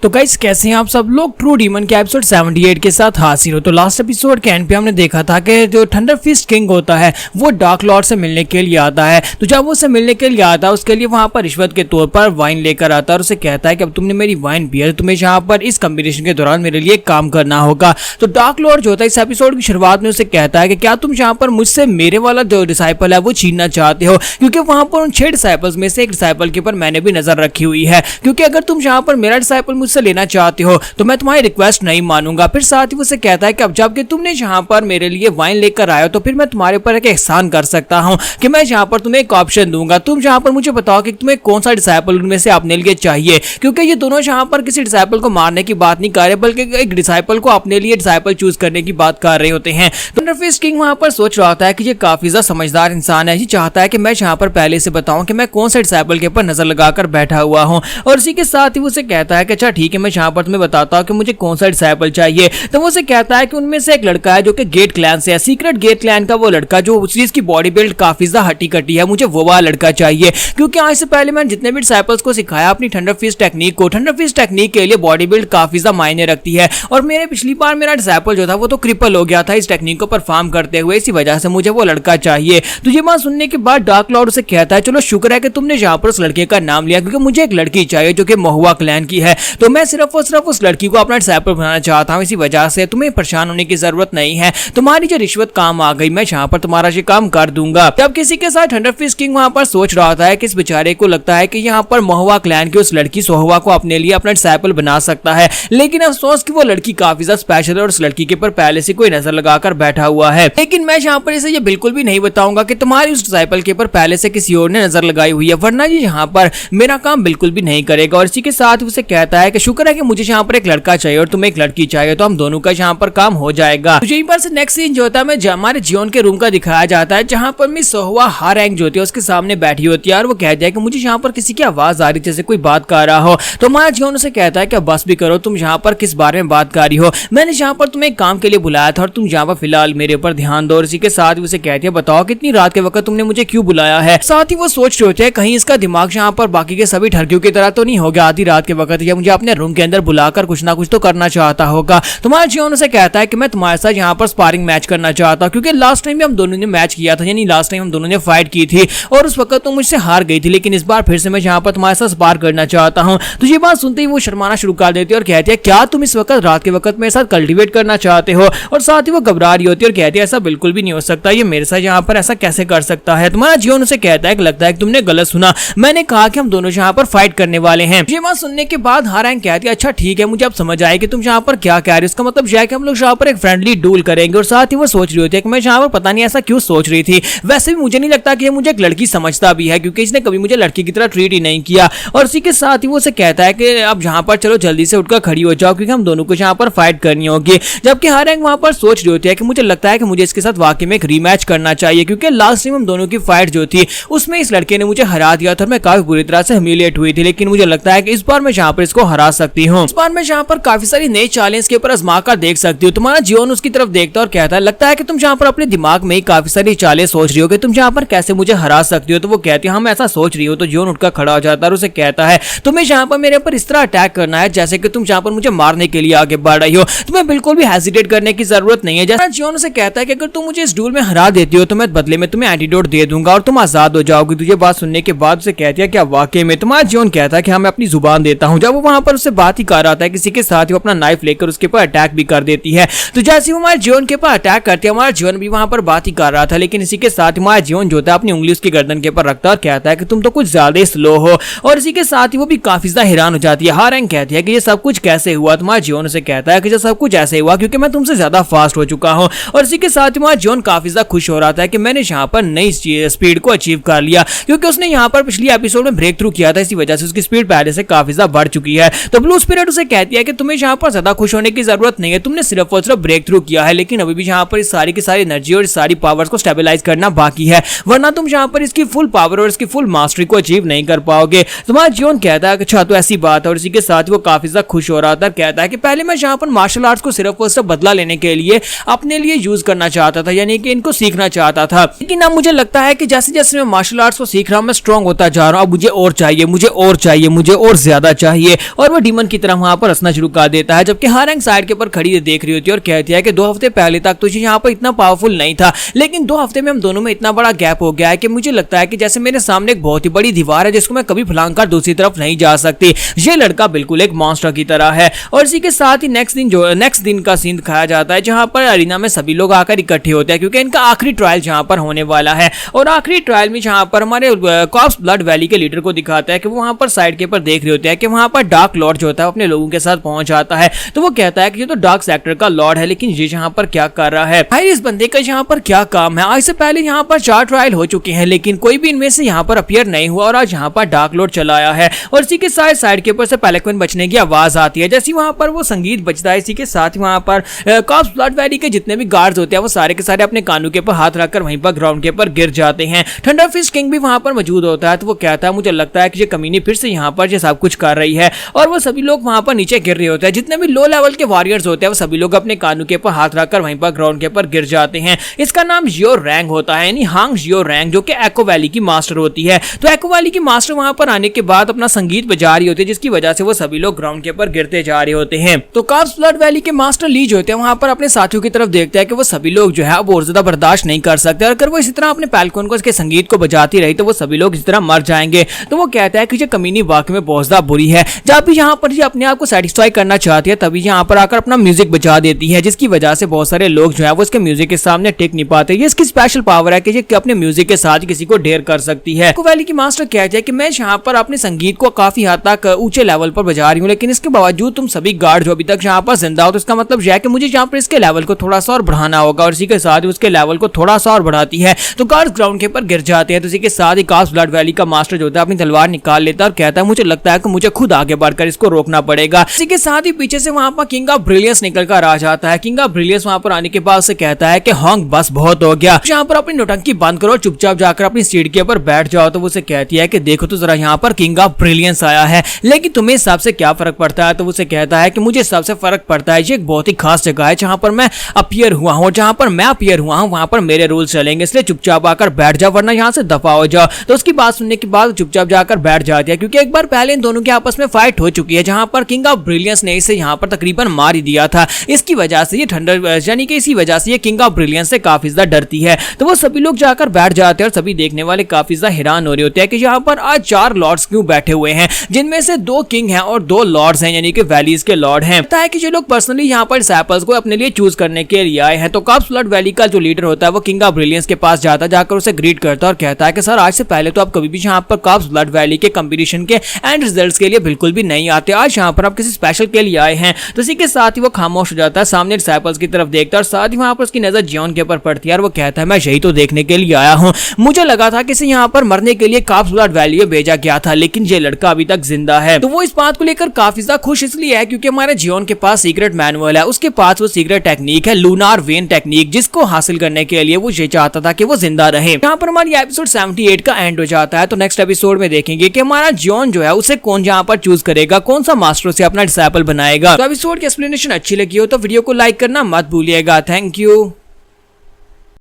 तो गाइस कैसे हैं आप सब लोग। ट्रू डीमन के एपिसोड 78 के साथ हाजिर हो। तो लास्ट एपिसोड के एंड पे हमने देखा था कि जो थंडर फिस्ट किंग होता है वो डार्क लॉर्ड से मिलने के लिए आता है। तो जब वो उससे मिलने के लिए आता है उसके लिए वहां पर रिश्वत के तौर पर वाइन लेकर आता है और उसे कहता है कि अब तुमने मेरी वाइन पिया, तुम्हें यहाँ पर इस कॉम्बिनेशन के दौरान मेरे लिए काम करना होगा। तो डार्क लॉर्ड जो होता है इस एपिसोड की शुरुआत में उसे कहता है कि क्या तुम यहाँ पर मुझसे मेरे वाला जो डिसाइपल है वो छीनना चाहते हो, क्योंकि वहां पर उन 6 डिसाइपल्स में से एक डिसाइपल के ऊपर मैंने भी नजर रखी हुई है, क्योंकि अगर तुम यहाँ पर मेरा डिसाइपल मुझसे लेना चाहते हो तो मैं तुम्हारी रिक्वेस्ट नहीं मानूंगा। फिर साथ ही उसे कहता है कि अब जबकि तुमने यहाँ पर मेरे लिए वाइन लेकर आए हो तो फिर मैं तुम्हारे ऊपर एक एहसान कर सकता हूँ कि मैं यहाँ पर तुम्हें एक ऑप्शन दूंगा। तुम यहाँ पर मुझे बताओ कि तुम्हें कौन सा डिसाइपल उनमें से अपने लिए चाहिए, क्योंकि ये दोनों यहाँ पर किसी डिसाइपल को मारने की बात नहीं कर रहे बल्कि एक डिसाइपल को अपने लिए डिसाइपल चूज करने की बात कर रहे होते हैं। थंडर फिस्ट किंग वहां पर सोच रहा होता है कि ये काफी ज्यादा समझदार इंसान है, ये चाहता है कि मैं यहाँ पर पहले से बताऊं कि मैं कौन सा डिसाइपल के ऊपर नजर लगाकर बैठा हुआ हूँ। और इसी के साथ ही उसे कहता है कि अच्छा ठीक है, मैं यहाँ पर तुम्हें बताता हूँ कि मुझे कौन सा डिसाइपल चाहिए। तो वो उसे कहता है कि उनमें से एक लड़का है जो कि गेट क्लैन से है, सीक्रेट गेट क्लैन का वो लड़का जो जिसकी बॉडी बिल्ड काफी ज्यादा हट्टी कट्टी है, मुझे वो वाला लड़का चाहिए। क्योंकि आज से पहले मैंने जितने भी डिसाइपल्स को सिखाया अपनी थंडर फिस्ट टेक्निक को, थंडर फिस्ट टेक्निक के लिए बॉडी बिल्ड काफी ज्यादा मायने रखती है। और मेरे पिछली बार मेरा डिसाइपल जो था वो तो क्रिपल हो गया था इस टेक्निक को परफॉर्म करते हुए, इसी वजह से मुझे वो लड़का चाहिए। तो ये बात सुनने के बाद डार्क लॉर्ड उसे कहता है चलो शुक्र है कि तुमने यहाँ पर उस लड़के का नाम लिया, क्योंकि मुझे एक लड़की चाहिए जो कि महुआ क्लैन की है। तो मैं सिर्फ और सिर्फ उस लड़की को अपना डिसाइपल बनाना चाहता हूँ, इसी वजह से तुम्हें परेशान होने की जरूरत नहीं है। तुम्हारी जो रिश्वत काम आ गई, मैं यहाँ पर तुम्हारा ये काम कर दूंगा। तब किसी के साथ थंडर फिस्ट किंग वहां पर सोच रहा था कि इस बेचारे को लगता है कि यहाँ पर महुआ क्लैन की उस लड़की सोहवा को अपने लिए अपना डिसाइपल बना सकता है, लेकिन अफसोस कि वो लड़की काफी ज्यादा स्पेशल है और उस लड़की के ऊपर पहले से कोई नजर लगाकर बैठा हुआ है। लेकिन मैं यहाँ पर इसे ये बिल्कुल भी नहीं बताऊंगा कि तुम्हारी उस डिसाइपल के ऊपर पहले से किसी और ने नजर लगाई हुई है, वरना ये यहाँ पर मेरा काम बिल्कुल भी नहीं करेगा। और इसी के साथ उसे कहता है कि शुक्र है कि मुझे यहाँ पर एक लड़का चाहिए और तुम्हें एक लड़की चाहिए, तो हम दोनों का यहाँ पर काम हो जाएगा। तो यहीं पर से नेक्स्ट सीन जो होता है हमारे जियोन के रूम का दिखाया जाता है, जहाँ पर मिस सोहवा हारैंग जो होती है उसके सामने बैठी होती है और वो कहती है कि मुझे यहाँ पर किसी की आवाज आ रही जैसे कोई बात कर रहा हो। तो हमारा जियोन उसे कहता है कि बस भी करो, तुम यहाँ पर किस बारे में बात कर रही हो, मैंने यहाँ पर तुम्हें एक काम के लिए बुलाया था और तुम यहाँ पर फिलहाल मेरे ऊपर ध्यान दो। और इसी के साथ ही उसे कहती है बताओ कितनी रात के वक्त तुमने मुझे क्यों बुलाया है। साथ ही वो सोच रहे होते हैं कहीं इसका दिमाग यहाँ पर बाकी के सभी ठरकियों की तरह तो नहीं हो गया आधी रात के वक्त या मुझे अपने रूम के अंदर बुलाकर कुछ ना कुछ तो करना चाहता होगा। तुम्हारा जियोन उसे कहता है कि मैं तुम्हारे साथ यहाँ पर स्पारिंग मैच करना चाहता हूँ, क्योंकि लास्ट टाइम भी हम दोनों ने मैच किया था, यानी लास्ट टाइम हम दोनों ने फाइट की थी और उस वक्त तुम मुझसे हार गई थी, लेकिन इस बार फिर से मैं यहाँ पर तुम्हारे साथ स्पार करना चाहता हूँ। तो ये बात सुनते ही वो शर्माना शुरू कर देती है और कहती है क्या तुम इस वक्त रात के वक्त मेरे साथ कल्टिवेट करना चाहते हो। और साथ ही वो घबरा रही होती है और कहती है ऐसा बिल्कुल भी नहीं हो सकता, ये मेरे साथ यहाँ पर ऐसा कैसे कर सकता है। तुम्हारा जियोन उसे कहता है कि लगता है कि तुमने गलत सुना, मैंने कहा कि हम दोनों यहाँ पर फाइट करने वाले हैं। ये बात सुनने के बाद हारैंग कहती है अच्छा ठीक है, मुझे अब समझ आए कि तुम यहाँ पर क्या कह रहे हो, इसका मतलब यह है कि हम लोग यहाँ पर एक फ्रेंडली डूल करेंगे। और साथ ही वो सोच रही होती है कि मैं यहाँ पर पता नहीं ऐसा क्यों सोच रही थी, वैसे भी मुझे नहीं लगता कि ये मुझे एक लड़की समझता भी है, क्योंकि इसने कभी मुझे लड़की की तरह ट्रीट ही नहीं किया। और इसी के साथ ही वो उसे कहता है कि अब यहाँ पर चलो जल्दी से उठकर खड़ी हो जाओ, क्योंकि हम दोनों को यहाँ पर फाइट करनी होगी। जबकि हारैंग वहां पर सोच रही होती है कि मुझे लगता है कि मुझे इसके साथ वाकई में एक रीमैच करना चाहिए, क्योंकि लास्ट टाइम हम दोनों की फाइट जो थी उसमें इस लड़के ने मुझे हरा दिया था, मैं काफी बुरी तरह से ह्यूमिलिएट हुई थी। लेकिन मुझे लगता है कि इस बार मैं यहाँ पर इसको हरा सकती हूँ, इस बार मैं यहाँ पर काफी सारी नई चालें इसके ऊपर आजमा कर देख सकती हूँ। तुम्हारा जियोन उसकी तरफ देखता और कहता है लगता है कि तुम यहाँ पर अपने दिमाग में ही काफी सारी चालें सोच रही हो कि तुम यहाँ पर कैसे मुझे हरा सकती हो। तो वो कहती है हाँ मैं ऐसा सोच रही हूँ। तो जियोन उठकर खड़ा हो जाता है और उसे कहता है तुम्हें यहाँ पर मेरे ऊपर इस तरह अटैक करना है जैसे कि तुम यहाँ पर मुझे मारने के लिए आगे बढ़ रही हो, तुम्हें बिल्कुल भी हेजिटेट करने की जरूरत नहीं है। जैसा जियोन उसे कहता है कि अगर तुम मुझे इस डूल में हरा देती हो तो मैं बदले में तुम्हें एंटीडोट दे दूंगा और तुम आजाद हो जाओगी। तुझे बात सुनने के बाद उसे कहती है क्या वाकई में। तुम्हारा जियोन कहता है कि हाँ मैं अपनी जुबान देता हूँ। जब वो वहां पर उससे बात ही कर रहा था किसी के साथ वो अपना नाइफ लेकर उसके ऊपर अटैक भी कर देती है। तो जैसे वो हमारे जियोन के ऊपर अटैक करती है, हमारा जियोन भी वहां पर बात ही कर रहा था, लेकिन इसी के साथ हमारा जियोन जो था अपनी उंगली उसकी गर्दन के ऊपर रखता है और कहता है कि तुम तो कुछ ज्यादा स्लो हो। और इसी के साथ ही वो भी काफी ज्यादा हैरान हो जाती है। हारैंग कहती है कि ये सब कुछ कैसे हुआ। तुम्हारा जियोन उसे कहता है कि ये सब कुछ ऐसे हुआ क्योंकि मैं तुमसे ज्यादा फास्ट हो चुका हूँ। और इसी के साथ हमारा जियोन काफी ज्यादा खुश हो रहा था कि मैंने यहाँ पर नई स्पीड को अचीव कर लिया, क्योंकि उसने यहाँ पर पिछली एपिसोड में ब्रेक थ्रू किया था, इसी वजह से उसकी स्पीड पहले से काफी ज्यादा बढ़ चुकी है। तो ब्लू स्पिरिट उसे कहती है कि तुम्हें यहाँ पर ज्यादा खुश होने की जरूरत नहीं है, तुमने सिर्फ और सिर्फ ब्रेक थ्रू किया है, लेकिन अभी भी यहाँ पर इस सारी की सारी एनर्जी और इस सारी पावर्स को स्टेबलाइज करना बाकी है, वरना तुम यहाँ पर इसकी फुल पावर और इसकी फुल मास्टरी को अचीव नहीं कर पाओगे। तुम्हारा जियोन कहता है कि अच्छा तो ऐसी बात है। और इसी के साथ वो काफी ज्यादा खुश हो रहा था, कहता है कि पहले मैं यहाँ पर मार्शल आर्ट्स को सिर्फ और सिर्फ बदला लेने के लिए अपने लिए यूज करना चाहता था, यानी कि इनको सीखना चाहता था, लेकिन अब मुझे लगता है कि जैसे जैसे मैं मार्शल आर्ट्स को सीख रहा हूँ मैं स्ट्रॉन्ग होता जा रहा हूँ, अब मुझे और चाहिए, मुझे और चाहिए, मुझे और ज्यादा चाहिए। और और वो डीमन की तरह वहां पर हंसना शुरू कर देता है, जबकि हारंग साइड के ऊपर खड़ी देख रही होती है और कहती है कि 2 हफ्ते पहले तक तुझे यहाँ पर इतना पावरफुल नहीं था, लेकिन 2 हफ्ते में हम दोनों में इतना बड़ा गैप हो गया है कि मुझे लगता है कि जैसे मेरे सामने एक बहुत ही बड़ी दीवार है जिसको मैं कभी फलांग कर दूसरी तरफ नहीं जा सकती। ये लड़का बिल्कुल एक मॉन्स्टर की तरह है। और इसी के साथ ही नेक्स्ट दिन का सीन दिखाया जाता है जहां पर अरीना में सभी लोग आकर इकट्ठे होते हैं, क्योंकि इनका आखिरी ट्रायल जहां पर होने वाला है। और आखिरी ट्रायल में जहां पर हमारे कॉर्प्स ब्लड वैली के लीडर को दिखाता है कि वो वहां पर साइड के ऊपर देख रहे होते हैं कि वहां पर डार्क लॉर्ड जो होता है अपने लोगों के साथ पहुंच जाता है। तो वो कहता है कि ये तो डार्क सेक्टर का लॉर्ड है, लेकिन ये यहाँ पर क्या कर रहा है, भाई इस बंदे का यहाँ पर क्या काम है। आज से पहले यहाँ पर 4 ट्रायल हो चुके हैं, लेकिन कोई भी इनमें से यहाँ पर अपीयर नहीं हुआ और आज यहाँ पर डार्क लॉर्ड चला आया है। और इसी के साथ साइड के ऊपर से पेलिकन बचने की आवाज आती है। जैसे वहां पर वो संगीत बजता है, इसी के साथ ही वहां पर कॉर्प्स ब्लड वैली के जितने भी गार्ड्स होते हैं वो सारे के सारे अपने कानों के ऊपर हाथ रखकर वहीं पर ग्राउंड के ऊपर गिर जाते हैं। थंडरफिस्ट किंग भी वहां पर मौजूद होता है। तो वो कहता है मुझे लगता है कि ये कमीनी फिर से यहाँ पर ये सब कुछ कर रही है। और वो सभी लोग वहां पर नीचे गिर रहे होते हैं, जितने भी लो लेवल के वॉरियर्स होते हैं वो सभी लोग अपने कानों के ऊपर हाथ रखकर वहीं पर ग्राउंड के ऊपर गिर जाते हैं। इसका नाम जियो रैंग होता है, यानी हांग जियो रैंग, जो कि एको वैली की मास्टर होती है। तो एको वैली की मास्टर वहां पर आने के बाद अपना संगीत बजा रही होती है, जिसकी वजह से वो सभी लोग ग्राउंड के ऊपर गिरते जा रहे होते हैं। तो कॉर्प्स ब्लड वैली के मास्टर ली जो होते हैं वहां पर अपने साथियों की तरफ देखते हैं कि वो सभी लोग जो है अब और ज्यादा बर्दाश्त नहीं कर सकते, और अगर वो इसी तरह अपने पेलिकन को इसके संगीत को बजाती रही तो वो सभी लोग इस तरह मर जाएंगे। तो वो कहता है कि ये कमीनी वाकई में बहुत ज्यादा बुरी है। जब भी यहाँ पर ये अपने आप को सेटिस्फाई करना चाहती है तभी यहाँ पर आकर अपना म्यूजिक बजा देती है, जिसकी वजह से बहुत सारे लोग जो है वो इसके म्यूजिक के सामने टिक नहीं पाते। ये इसकी स्पेशल पावर है कि ये अपने म्यूजिक के साथ किसी को ढेर कर सकती है। एको वैली की मास्टर कहती है कि मैं यहाँ पर अपने संगीत को काफी हद तक ऊंचे लेवल पर बजा रही हूँ, लेकिन इसके बावजूद तुम सभी गार्ड जो अभी तक यहाँ पर जिंदा हो, तो इसका मतलब यह है कि मुझे यहाँ पर इसके लेवल को थोड़ा सा और बढ़ाना होगा। और इसी के साथ ही उसके लेवल को थोड़ा सा और बढ़ाती है तो गार्ड्स ग्राउंड के ऊपर गिर जाते हैं। तो इसी के साथ ही कॉर्प्स ब्लड वैली का मास्टर जो होता है अपनी तलवार निकाल लेता है और कहता है मुझे लगता है कि मुझे खुद आगे बढ़कर इसको रोकना पड़ेगा। इसी के साथ ही पीछे से वहां पर किंग ऑफ ब्रिलियंस निकल कर आ जाता है। किंग ऑफ ब्रिलियंस वहां पर आने के बाद से कहता है कि हॉन्ग बस बहुत हो गया, यहाँ पर अपनी नौटंकी बंद करो, चुपचाप जाकर अपनी सीट के ऊपर बैठ जाओ। तो वो उसे कहती है कि देखो तो जरा यहाँ पर किंग ऑफ ब्रिलियंस आया है, लेकिन तुम्हें इस सबसे क्या फर्क पड़ता है। तो उसे कहता है कि मुझे सबसे फर्क पड़ता है, ये एक बहुत ही खास जगह है जहां पर मैं अपीयर हुआ हूं, जहां पर मैं अपीयर हुआ हूं वहां पर मेरे रूल्स चलेंगे, इसलिए चुपचाप आकर बैठ जाओ वरना यहाँ से दफा हो जाओ। तो उसकी बात सुनने के बाद चुपचाप जाकर बैठ जाती है, क्योंकि एक बार पहले इन दोनों के आपस में फाइट हो चुकी है जहां पर किंग ऑफ ब्रिलियंस ने इसे यहाँ पर तकरीबन मार ही दिया था। इसकी वजह से ये थंडर यानी कि इसी वजह से ये किंग ऑफ ब्रिलियंस से काफी ज्यादा डरती है। तो वो सभी लोग जाकर बैठ जाते हैं और सभी देखने वाले काफी ज्यादा हैरान हो रहे होते हैं कि यहाँ पर आज 4 लॉर्ड्स क्यों बैठे हुए हैं, जिनमें से 2 किंग हैं और 2 लॉर्ड्स हैं, यानी कि वैलीज के लॉर्ड हैं। पता है कि ये लोग पर्सनली यहाँ पर डिसाइपल्स को अपने लिए चूज करने के लिए आए हैं। तो कॉर्प्स ब्लड वैली का जो लीडर होता है वो किंग ऑफ ब्रिलियंस के पास जाता है, जाकर उसे ग्रीट करता है और कहता है कि सर आज से पहले तो आप कभी भी यहाँ पर कॉर्प्स ब्लड वैली के कंपटीशन के एंड रिजल्ट्स के लिए बिल्कुल भी नहीं आते, आज यहाँ पर आप किसी स्पेशल के लिए आए हैं। तो इसी के साथ ही वो खामोश हो जाता है, सामने डिसाइपल्स की तरफ देखता है और साथ ही वहां पर उसकी नजर जियोन के ऊपर पड़ती है और वो कहता है मैं यही तो देखने के लिए आया हूँ, मुझे लगा था कि इसे यहाँ पर मरने के लिए कॉर्प्स ब्लड वैली में भेजा गया था, लेकिन ये लड़का अभी तक जिंदा है। तो वो इस बात को लेकर काफी ज्यादा खुश इसलिए है क्योंकि हमारे जियोन के पास सीक्रेट मैनुअल है, उसके पास वो सीक्रेट टेक्निक है लूनार वेन टेक्निक, जिसको हासिल करने के लिए वो ये चाहता था कि वो जिंदा रहे। यहाँ पर हमारी एपिसोड 78 का एंड हो जाता है। तो नेक्स्ट एपिसोड में देखेंगे कि हमारा जियोन जो है उसे कौन यहाँ पर चूज करेगा, कौन सा मास्टर से अपना डिसाइपल बनाएगा। तो एपिसोड की एक्सप्लेनेशन अच्छी लगी हो तो वीडियो को लाइक करना मत भूलिएगा। Thank you.